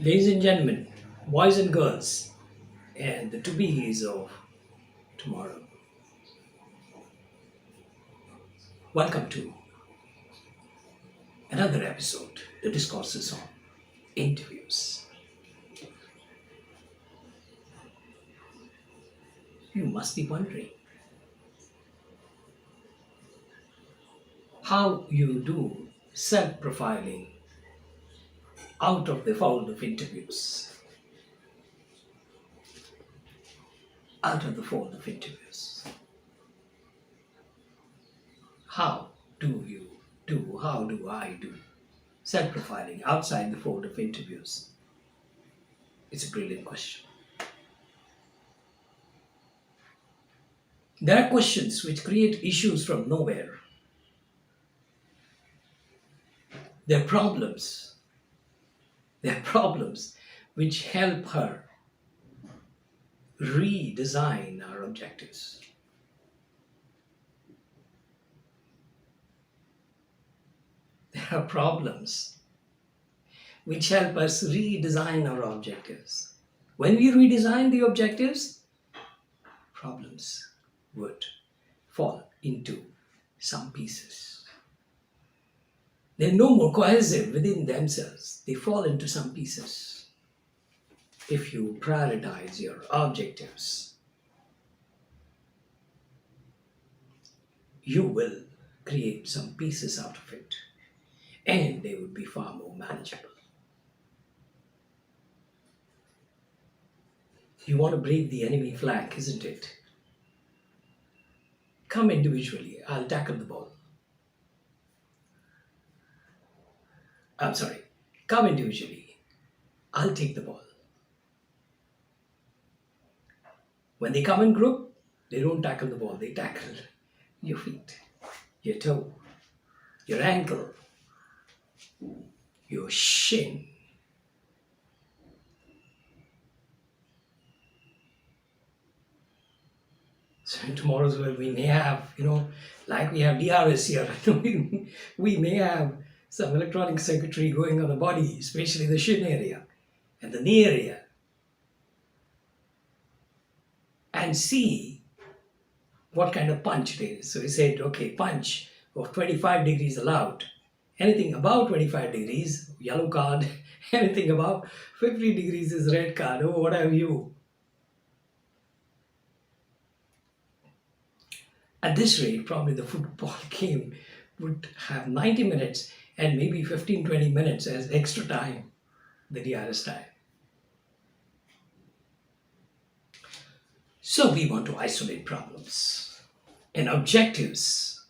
Ladies and gentlemen, boys and girls, and the to be's of tomorrow, welcome to another episode, the discourses on interviews. You must be wondering how you do self profiling out of the fold of interviews. Out of the fold of interviews. How do you how do I do self profiling outside the fold of interviews? It's a brilliant question. There are questions which create issues from nowhere. They're problems. They're problems which help her redesign our objectives. There are problems which help us redesign our objectives. When we redesign the objectives, problems would fall into some pieces. They're no more cohesive within themselves. They fall into some pieces. If you prioritize your objectives, you will create some pieces out of it, and they would be far more manageable. You want to break the enemy flag, isn't it? Come individually. I'll tackle the ball. I'm sorry. Come individually. I'll take the ball. When they come in group, they don't tackle the ball. They tackle your feet, your toe, your ankle, your shin. So in tomorrow's world, we may have, like we have DRS here, we may have some electronic circuitry going on the body, especially the shin area and the knee area, and see what kind of punch it is. So we said, okay, punch of 25 degrees allowed. Anything above 25 degrees, yellow card. Anything above 50 degrees is red card. Oh, what have you? At this rate, probably the football game would have 90 minutes and maybe 15-20 minutes as extra time, the DRS time. So we want to isolate problems. And objectives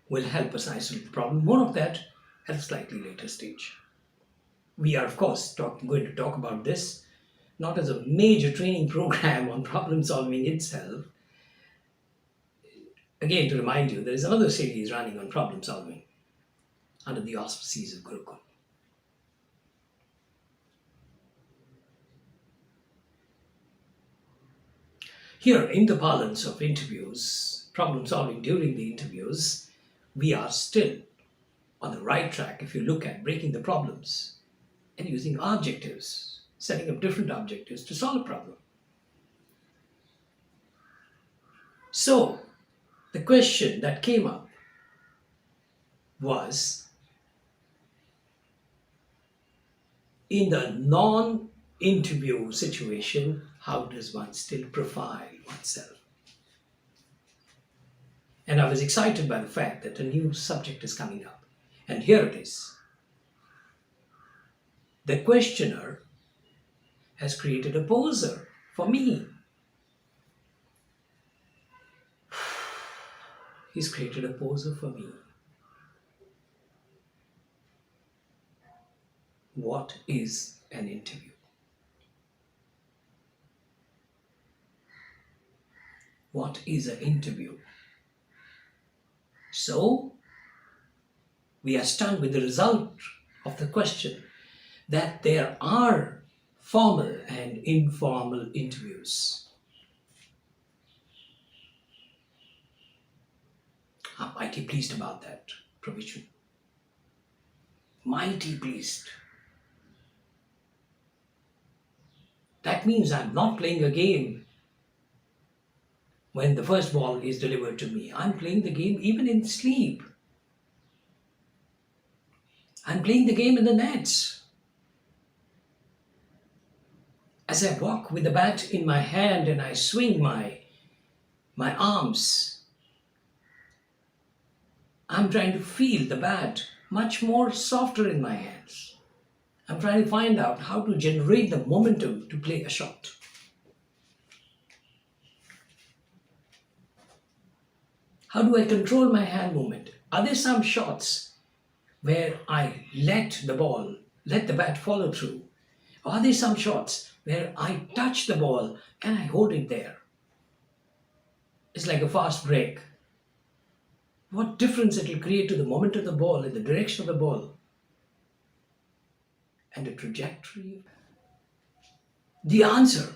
will help us isolate the problem. More of that at a slightly later stage. We are, of course, going to talk about this not as a major training program on problem solving itself. Again, to remind you, there is another series running on problem solving under the auspices of Gurukul. Here, in the parlance of interviews, problem solving during the interviews, we are still on the right track if you look at breaking the problems and using objectives, setting up different objectives to solve a problem. So, the question that came up was, in the non-interview situation, how does one still profile oneself? And I was excited by the fact that a new subject is coming up. And here it is. The questioner has created a poser for me. He's created a poser for me. What is an interview? What is an interview? So, we are stunned with the result of the question that there are formal and informal interviews. I'm mighty pleased about that provision. Mighty pleased. That means I'm not playing a game when the first ball is delivered to me. I'm playing the game even in sleep. I'm playing the game in the nets. As I walk with the bat in my hand and I swing my arms, I'm trying to feel the bat much more softer in my hands. I'm trying to find out how to generate the momentum to play a shot. How do I control my hand movement? Are there some shots where I let the bat follow through? Are there some shots where I touch the ball and I hold it there? It's like a fast break. What difference it will create to the moment of the ball and the direction of the ball and the trajectory? The answer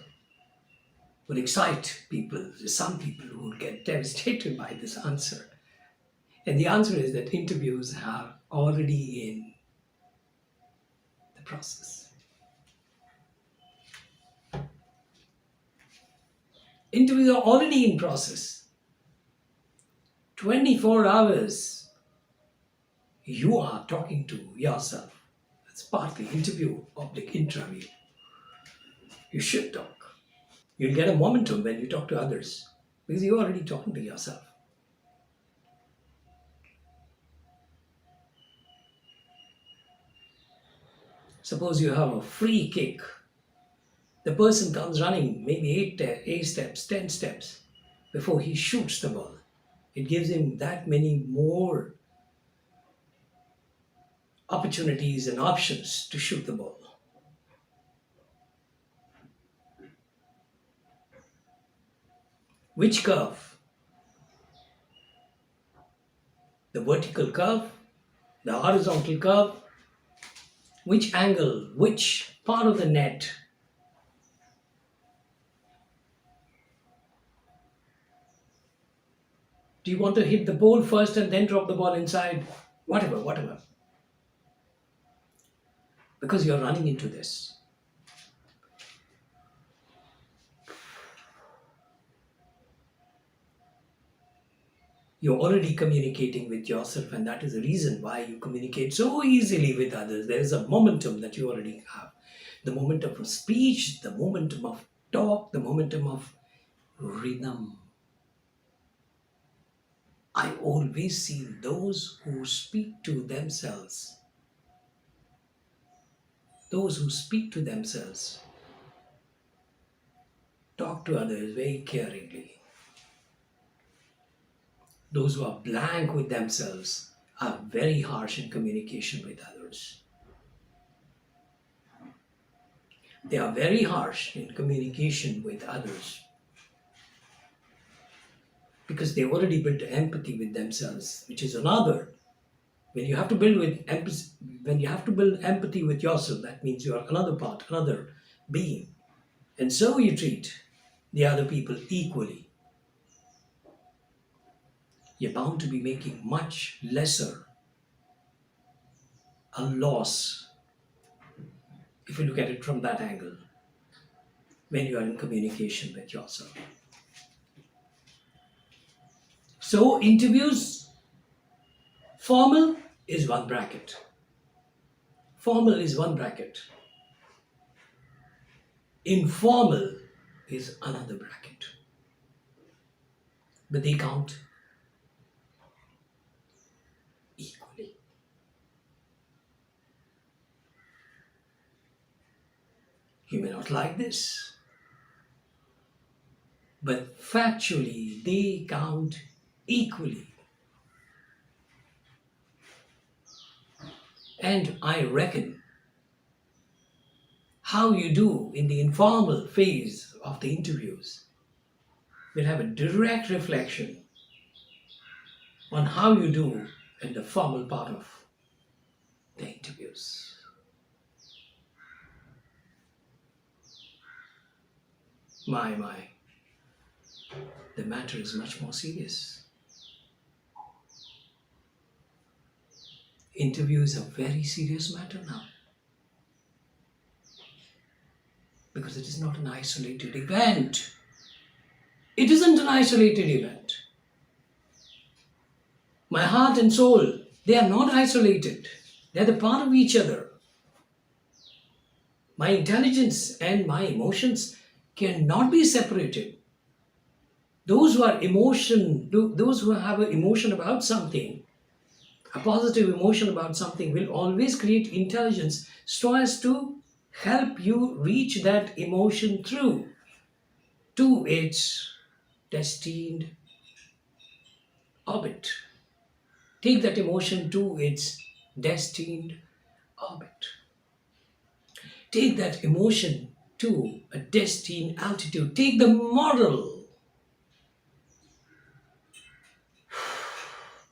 will excite people. Some people who will get devastated by this answer. And the answer is that interviews are already in the process. Interviews are already in process. 24 hours you are talking to yourself. That's partly interview, public interview. You should talk. You'll get a momentum when you talk to others because you're already talking to yourself. Suppose you have a free kick. The person comes running maybe 8 steps, 10 steps before he shoots the ball. It gives him that many more opportunities and options to shoot the ball. Which curve? The vertical curve? The horizontal curve? Which angle? Which part of the net? Do you want to hit the pole first and then drop the ball inside? Whatever. Because you're running into this. You're already communicating with yourself, and that is the reason why you communicate so easily with others. There is a momentum that you already have. The momentum of speech, the momentum of talk, the momentum of rhythm. I always see those who speak to themselves. Those who speak to themselves talk to others very caringly. Those who are blank with themselves are very harsh in communication with others. They are very harsh in communication with others because they already built empathy with themselves, which is another. When you have to build with empathy, when you have to build empathy with yourself, that means you are another part, another being, and so you treat the other people equally. You're bound to be making much lesser a loss if you look at it from that angle when you are in communication with yourself. So, interviews, formal is one bracket. Formal is one bracket. Informal is another bracket. But they count equally. You may not like this, but factually they count equally. And I reckon how you do in the informal phase of the interviews will have a direct reflection on how you do in the formal part of the interviews. My, the matter is much more serious. Interview is a very serious matter now because it is not an isolated event. It isn't an isolated event. My heart and soul, they are not isolated. They are the part of each other. My intelligence and my emotions cannot be separated. Those who are those who have an emotion about something, a positive emotion about something, will always create intelligence so as to help you reach that emotion through to its destined orbit. Take that emotion to its destined orbit. Take that emotion to a destined altitude. Take the moral.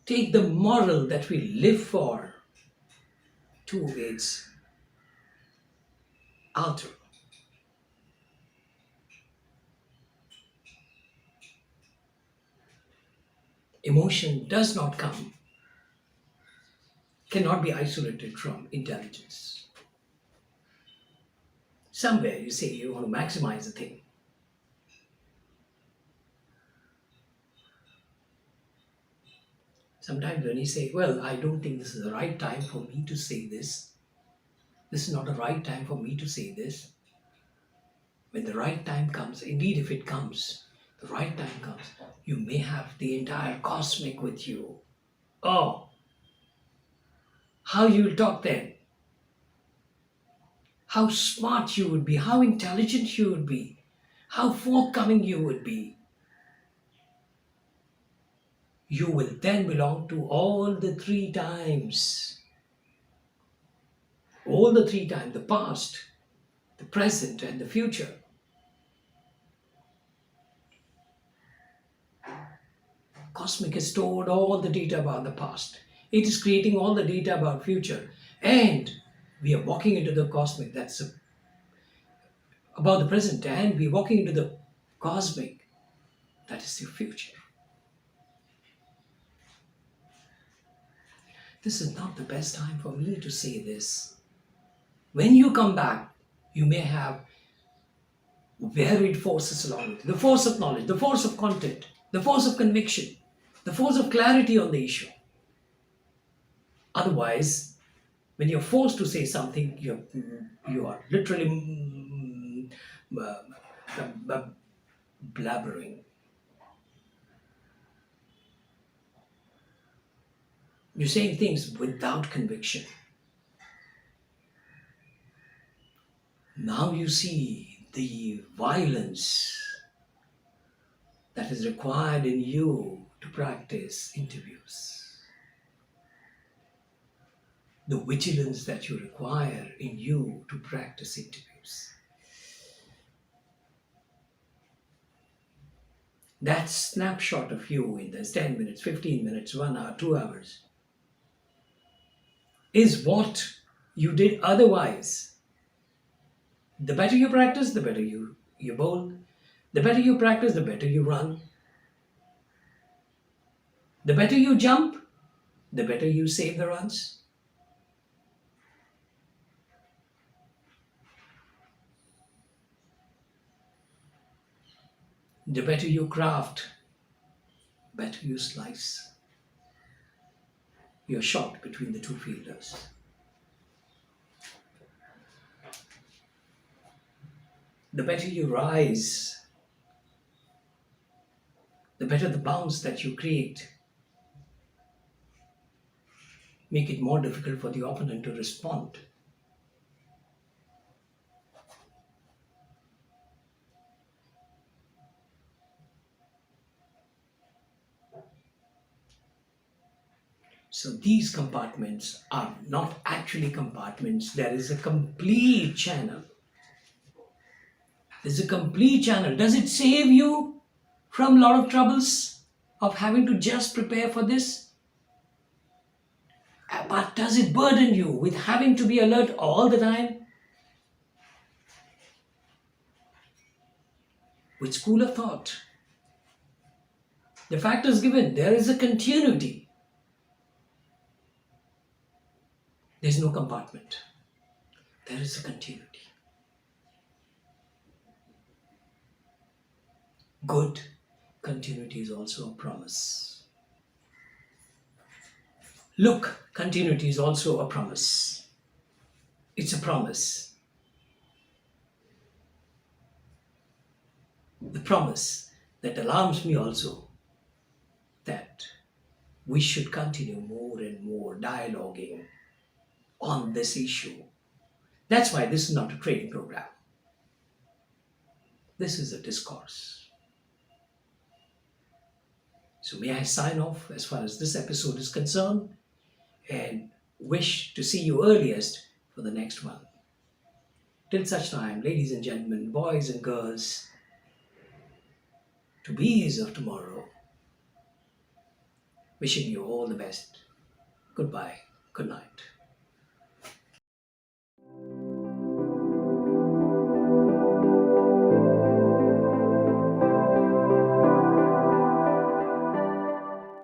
Take the moral that we live for to its altar. Emotion does not come, cannot be isolated from intelligence. Somewhere you say you want to maximize a thing. Sometimes when you say, well, I don't think this is the right time for me to say this. This is not the right time for me to say this. When the right time comes, indeed if it comes, the right time comes, you may have the entire cosmic with you. Oh, how you will talk then. How smart you would be, how intelligent you would be, how forthcoming you would be. You will then belong to all the three times. All the three times, the past, the present, and the future. Cosmic has stored all the data about the past. It is creating all the data about future. And we are walking into the cosmic. That's about the present. And we are walking into the cosmic. That is the future. This is not the best time for me to say this. When you come back, you may have varied forces along with you. The force of knowledge, the force of content, the force of conviction, the force of clarity on the issue. Otherwise, when you're forced to say something, you are literally blabbering. You're saying things without conviction. Now you see the violence that is required in you to practice interviews. The vigilance that you require in you to practice interviews. That snapshot of you in those 10 minutes, 15 minutes, 1 hour, 2 hours is what you did otherwise. The better you practice, the better you bowl. The better you practice, the better you run. The better you jump, the better you save the runs. The better you craft, better you slice. You're shot between the two fielders. The better you rise, the better the bounce that you create. Make it more difficult for the opponent to respond. So these compartments are not actually compartments. There is a complete channel. There's a complete channel. Does it save you from a lot of troubles of having to just prepare for this? But does it burden you with having to be alert all the time? Which school of thought? The fact is given, there is a continuity. There is no compartment. There is a continuity. Good continuity is also a promise. Look, continuity is also a promise. It's a promise. The promise that alarms me also that we should continue more and more dialoguing on this issue. That's why this is not a training program. This is a discourse. So may I sign off as far as this episode is concerned and wish to see you earliest for the next one. Till such time, ladies and gentlemen, boys and girls, to bees of tomorrow, wishing you all the best. Goodbye. Good night.